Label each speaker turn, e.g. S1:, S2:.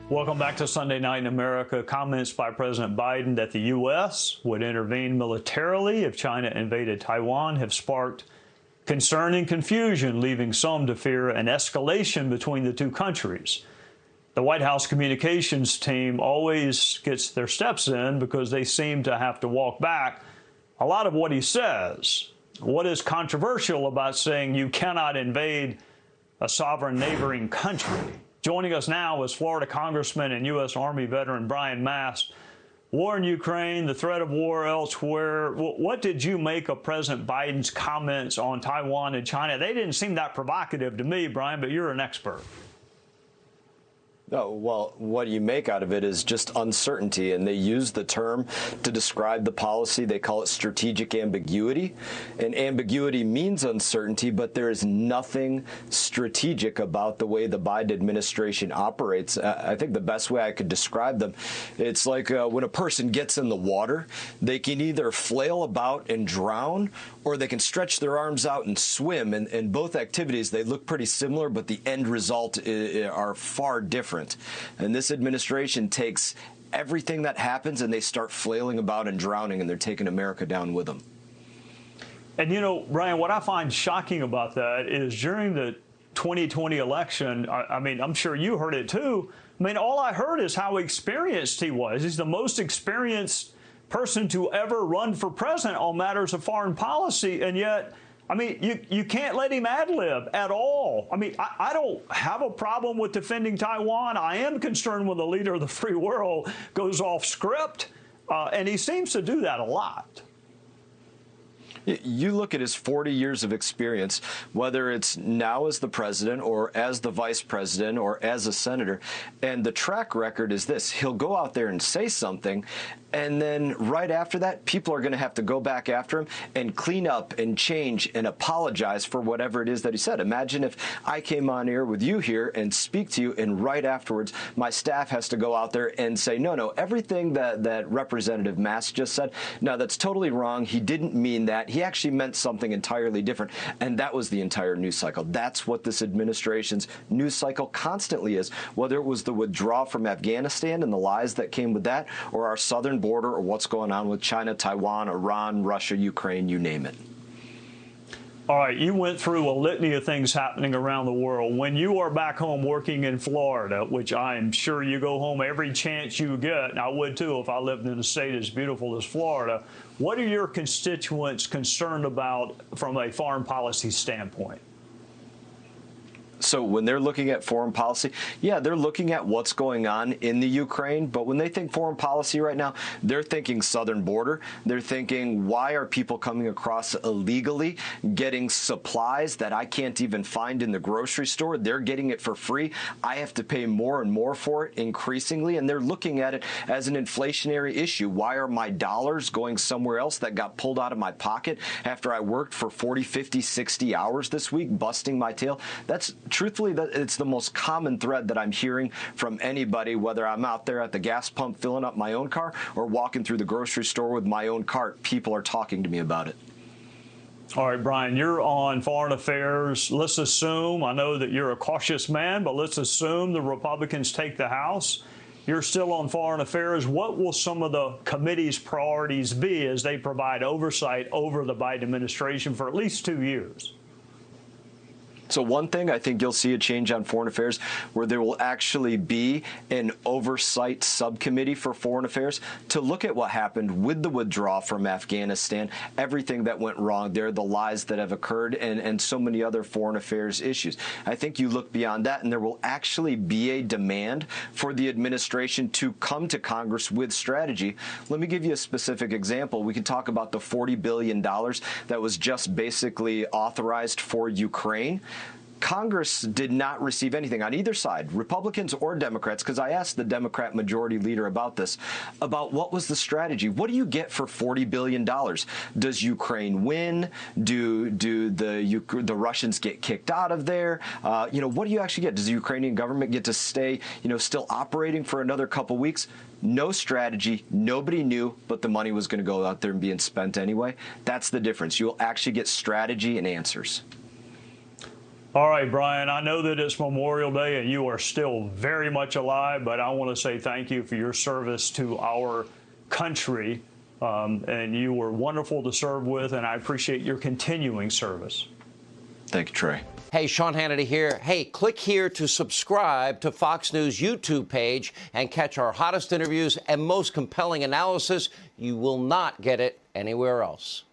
S1: Welcome back to Sunday Night in America. Comments by President Biden that the U.S. would intervene militarily if China invaded Taiwan have sparked concern and confusion, leaving some to fear an escalation between the two countries. The White House communications team always gets their steps in because they seem to have to walk back a lot of what he says. What is controversial about saying you cannot invade a sovereign neighboring country? Joining us now is Florida Congressman and U.S. Army veteran Brian Mast. War in Ukraine, the threat of war elsewhere. What did you make of President Biden's comments on Taiwan and China? They didn't seem that provocative to me, Brian, but you're an expert.
S2: Oh, well, what you make out of it is just uncertainty, and they use the term to describe the policy. They call it strategic ambiguity, and ambiguity means uncertainty, but there is nothing strategic about the way the Biden administration operates. I think the best way I could describe them, it's like when a person gets in the water, they can either flail about and drown, or they can stretch their arms out and swim. And in both activities, they look pretty similar, but the end result are far different. And this administration takes everything that happens and they start flailing about and drowning, and they're taking America down with them.
S1: And, you know, Brian, what I find shocking about that is during the 2020 election, I mean, I'm sure you heard it too. I mean, all I heard is how experienced he was. He's the most experienced person to ever run for president on matters of foreign policy, and yet, I mean, you can't let him ad-lib at all. I mean, I don't have a problem with defending Taiwan. I am concerned when the leader of the free world goes off script, and he seems to do that a lot.
S2: You look at his 40 years of experience, whether it's now as the president or as the vice president or as a senator, and the track record is this. He'll go out there and say something, and then right after that, people are going to have to go back after him and clean up and change and apologize for whatever it is that he said. Imagine if I came on air with you here and speak to you, and right afterwards, my staff has to go out there and say, no, everything that Representative Mast just said, no, that's totally wrong. He didn't mean that. He actually meant something entirely different, and that was the entire news cycle. That's what this administration's news cycle constantly is, whether it was the withdrawal from Afghanistan and the lies that came with that, or our southern border, or what's going on with China, Taiwan, Iran, Russia, Ukraine, you name it.
S1: All right, you went through a litany of things happening around the world. When you are back home working in Florida, which I'm sure you go home every chance you get, and I would too if I lived in a state as beautiful as Florida, what are your constituents concerned about from a foreign policy standpoint?
S2: So when they're looking at foreign policy, yeah, they're looking at what's going on in the Ukraine. But when they think foreign policy right now, they're thinking southern border. They're thinking, why are people coming across illegally, getting supplies that I can't even find in the grocery store? They're getting it for free. I have to pay more and more for it increasingly. And they're looking at it as an inflationary issue. Why are my dollars going somewhere else that got pulled out of my pocket after I worked for 40, 50, 60 hours this week, busting my tail? Truthfully, it's the most common thread that I'm hearing from anybody, whether I'm out there at the gas pump filling up my own car or walking through the grocery store with my own cart. People are talking to me about it.
S1: All right, Brian, you're on foreign affairs. Let's assume, I know that you're a cautious man, but let's assume the Republicans take the House. You're still on foreign affairs. What will some of the committee's priorities be as they provide oversight over the Biden administration for at least 2 years?
S2: So one thing, I think you'll see a change on foreign affairs where there will actually be an oversight subcommittee for foreign affairs to look at what happened with the withdrawal from Afghanistan, everything that went wrong there, the lies that have occurred, and so many other foreign affairs issues. I think you look beyond that, and there will actually be a demand for the administration to come to Congress with strategy. Let me give you a specific example. We can talk about the $40 billion that was just basically authorized for Ukraine. Congress did not receive anything on either side, Republicans or Democrats, because I asked the Democrat majority leader about this, about what was the strategy. What do you get for $40 billion? Does Ukraine win? Do the Russians get kicked out of there? What do you actually get? Does the Ukrainian government get to stay, still operating for another couple weeks? No strategy. Nobody knew, but the money was going to go out there and being spent anyway. That's the difference. You'll actually get strategy and answers.
S1: All right, Brian, I know that it's Memorial Day and you are still very much alive, but I want to say thank you for your service to our country. And you were wonderful to serve with, and I appreciate your continuing service.
S2: Thank you, Trey.
S3: Hey, Sean Hannity here. Hey, click here to subscribe to Fox News YouTube page and catch our hottest interviews and most compelling analysis. You will not get it anywhere else.